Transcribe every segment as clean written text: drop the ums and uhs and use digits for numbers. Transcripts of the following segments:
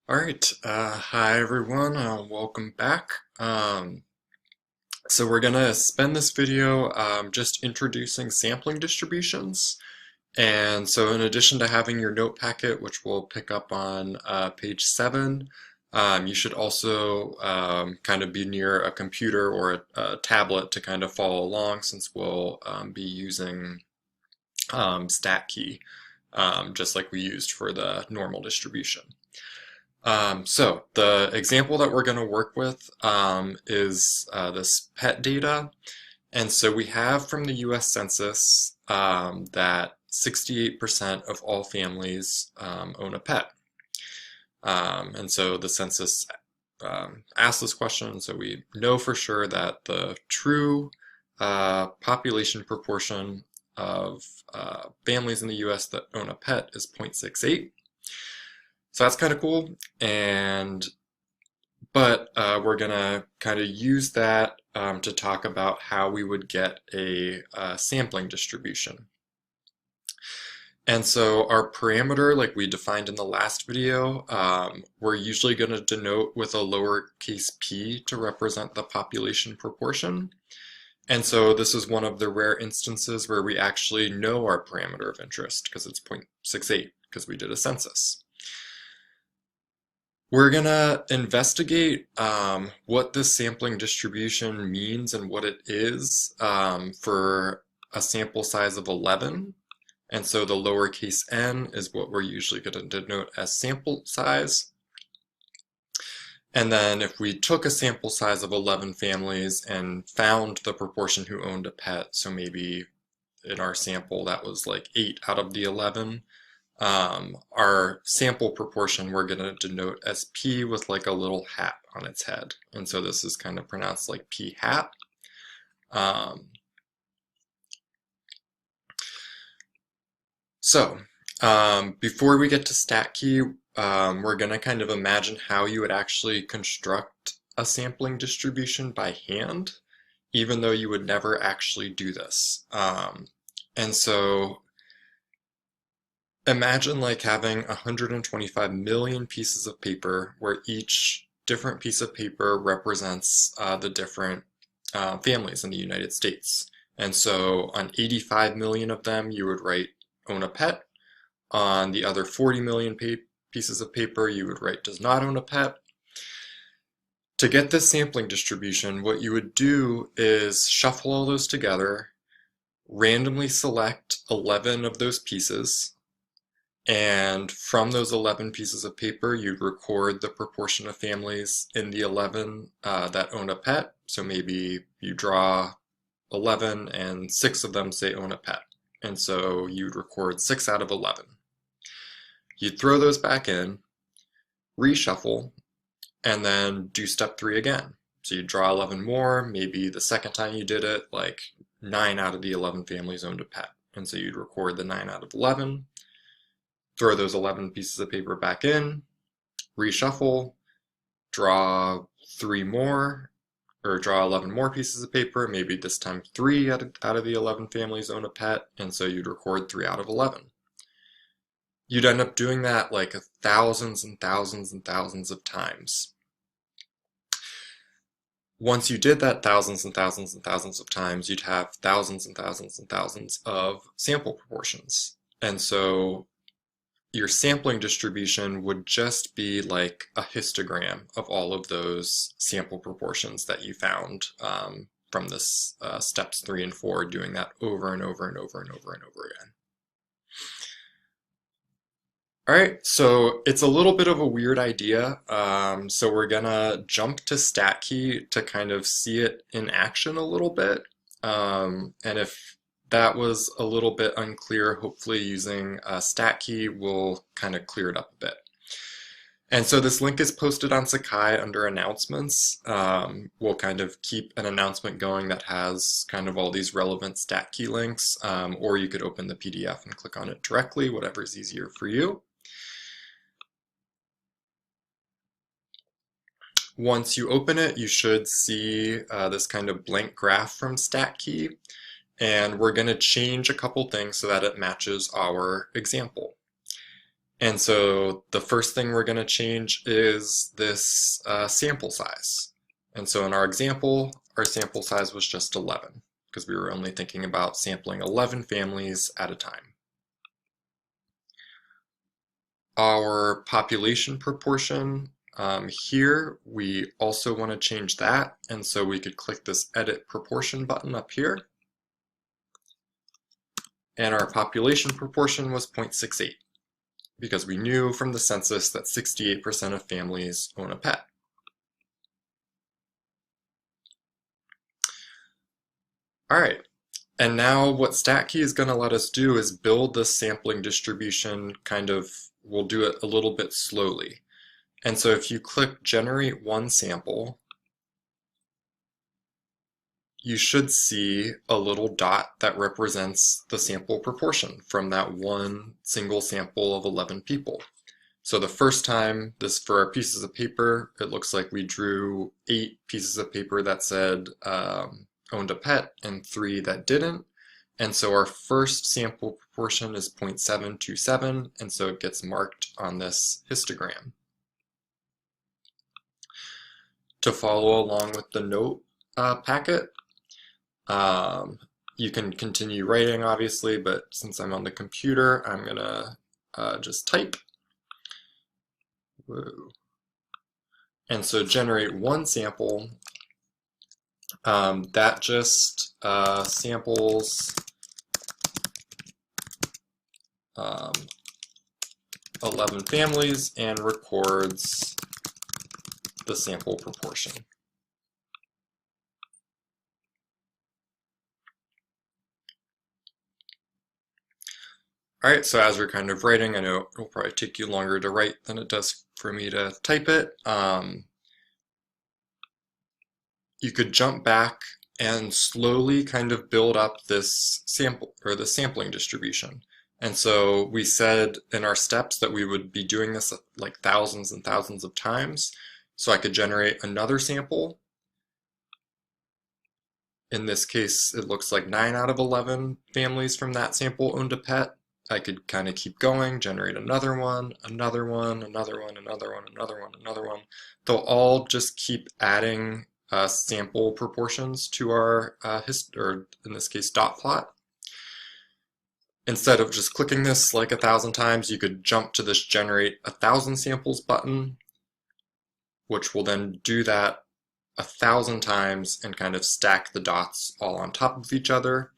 All right, hi everyone, welcome back. So we're gonna spend this video just introducing sampling distributions. And so in addition to having your note packet, which we'll pick up on page 7, you should also kind of be near a computer or a tablet to kind of follow along since we'll be using StatKey, just like we used for the normal distribution. So the example that we're going to work with is this pet data. And so we have from the US Census that 68% of all families own a pet. And so the census asked this question, so we know for sure that the true population proportion of families in the US that own a pet is 0.68. So that's kind of cool, but we're gonna kind of use that to talk about how we would get a sampling distribution. And so our parameter, like we defined in the last video, we're usually going to denote with a lowercase p to represent the population proportion. And so this is one of the rare instances where we actually know our parameter of interest because it's 0.68 because we did a census. We're gonna investigate what this sampling distribution means and what it is for a sample size of 11. And so the lowercase n is what we're usually going to denote as sample size. And then if we took a sample size of 11 families and found the proportion who owned a pet, so maybe in our sample that was like 8 out of the 11, our sample proportion we're going to denote as p with like a little hat on its head. And so this is kind of pronounced like p hat. Before we get to StatKey, we're going to kind of imagine how you would actually construct a sampling distribution by hand, even though you would never actually do this. And so imagine like having 125 million pieces of paper where each different piece of paper represents the different families in the United States. And so on 85 million of them, you would write own a pet. On the other 40 million pieces of paper, you would write does not own a pet. To get this sampling distribution, what you would do is shuffle all those together, randomly select 11 of those pieces, and from those 11 pieces of paper, you'd record the proportion of families in the 11 that own a pet. So maybe you draw 11 and 6 of them say own a pet. And so you'd record 6 out of 11. You'd throw those back in, reshuffle, and then do step 3 again. So you draw 11 more, maybe the second time you did it, like 9 out of the 11 families owned a pet. And so you'd record the 9 out of 11, throw those 11 pieces of paper back in, reshuffle, draw 3 more, or draw 11 more pieces of paper, maybe this time 3 out of the 11 families own a pet, and so you'd record 3 out of 11. You'd end up doing that like thousands and thousands and thousands of times. Once you did that thousands and thousands and thousands of times, you'd have thousands and thousands and thousands of sample proportions. And so your sampling distribution would just be like a histogram of all of those sample proportions that you found from this steps 3 and 4, doing that over and over and over and over and over again. All right, so it's a little bit of a weird idea. So we're gonna jump to StatKey to kind of see it in action a little bit. And if that was a little bit unclear, hopefully using StatKey will kind of clear it up a bit. And so this link is posted on Sakai under announcements. We'll kind of keep an announcement going that has kind of all these relevant StatKey links, or you could open the PDF and click on it directly, whatever is easier for you. Once you open it, you should see this kind of blank graph from StatKey, and we're going to change a couple things so that it matches our example. And so the first thing we're going to change is this sample size. And so in our example, our sample size was just 11 because we were only thinking about sampling 11 families at a time. Our population proportion, here we also want to change that, and so we could click this Edit Proportion button up here. And our population proportion was 0.68 because we knew from the census that 68% of families own a pet. All right, and now what StatKey is going to let us do is build this sampling distribution we'll do it a little bit slowly. And so if you click Generate One Sample, you should see a little dot that represents the sample proportion from that one single sample of 11 people. So the first time, for our pieces of paper, it looks like we drew 8 pieces of paper that said owned a pet and 3 that didn't. And so our first sample proportion is 0.727, and so it gets marked on this histogram. To follow along with the note packet, you can continue writing, obviously, but since I'm on the computer, I'm gonna just type. Whoa. And so generate one sample. That just samples 11 families and records the sample proportion. All right, so as we're kind of writing, I know it'll probably take you longer to write than it does for me to type it. You could jump back and slowly kind of build up this sample or the sampling distribution. And so we said in our steps that we would be doing this like thousands and thousands of times. So I could generate another sample. In this case, it looks like 9 out of 11 families from that sample owned a pet. I could kind of keep going, generate another one, another one, another one, another one, another one, another one. They'll all just keep adding sample proportions to our or in this case dot plot. Instead of just clicking this like 1,000 times, you could jump to this generate 1,000 samples button, which will then do that 1,000 times and kind of stack the dots all on top of each other.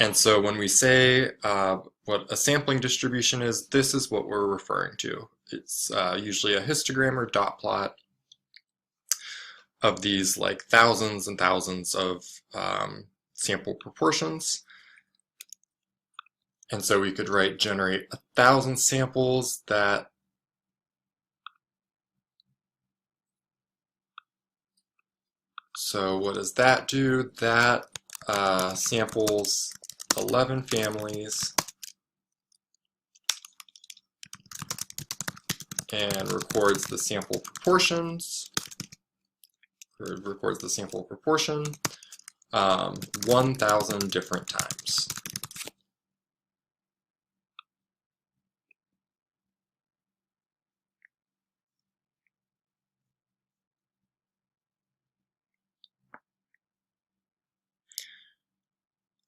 And so when we say what a sampling distribution is, this is what we're referring to. It's usually a histogram or dot plot of these like thousands and thousands of sample proportions. And so we could write generate 1,000 samples that so what does that do? That samples 11 families and records the sample proportions, or records the sample proportion 1,000 different times.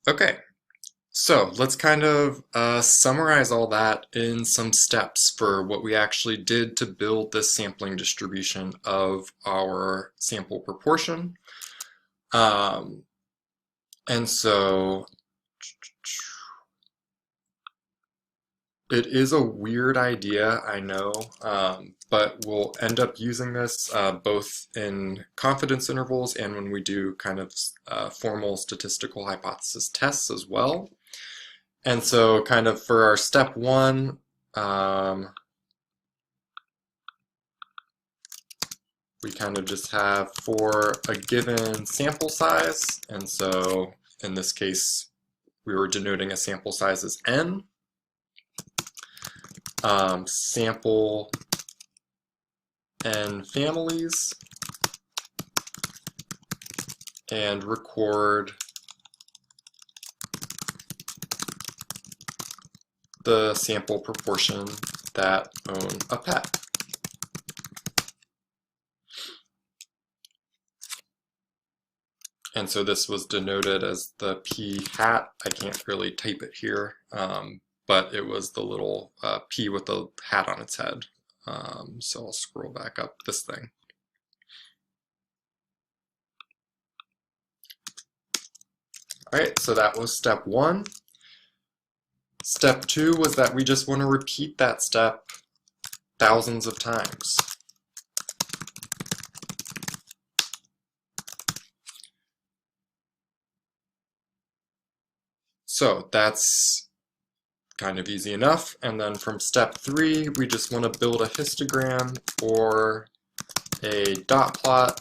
Okay, so let's kind of summarize all that in some steps for what we actually did to build this sampling distribution of our sample proportion. And so it is a weird idea, I know, but we'll end up using this both in confidence intervals and when we do kind of formal statistical hypothesis tests as well. And so kind of for our step one, we kind of just have for a given sample size, and so in this case, we were denoting a sample size as n. Sample n families and record the sample proportion that own a pet. And so this was denoted as the P hat. I can't really type it here, but it was the little P with the hat on its head. So I'll scroll back up this thing. All right, so that was step 1. Step 2 was that we just want to repeat that step thousands of times. So that's kind of easy enough. And then from step 3, we just want to build a histogram or a dot plot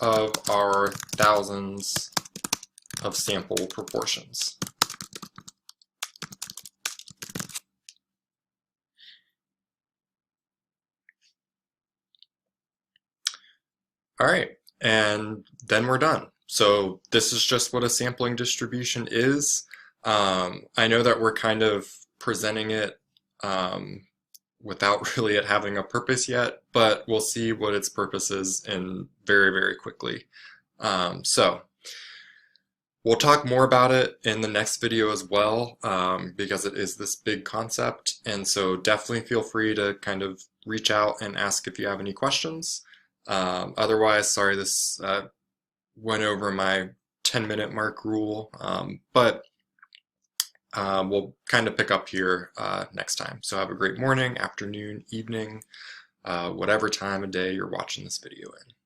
of our thousands of sample proportions. All right, and then we're done. So this is just what a sampling distribution is. I know that we're kind of presenting it without really it having a purpose yet, but we'll see what its purpose is in very, very quickly. So we'll talk more about it in the next video as well, because it is this big concept. And so definitely feel free to kind of reach out and ask if you have any questions. Otherwise, sorry, this went over my 10-minute mark rule, but we'll kind of pick up here next time. So have a great morning, afternoon, evening, whatever time of day you're watching this video in.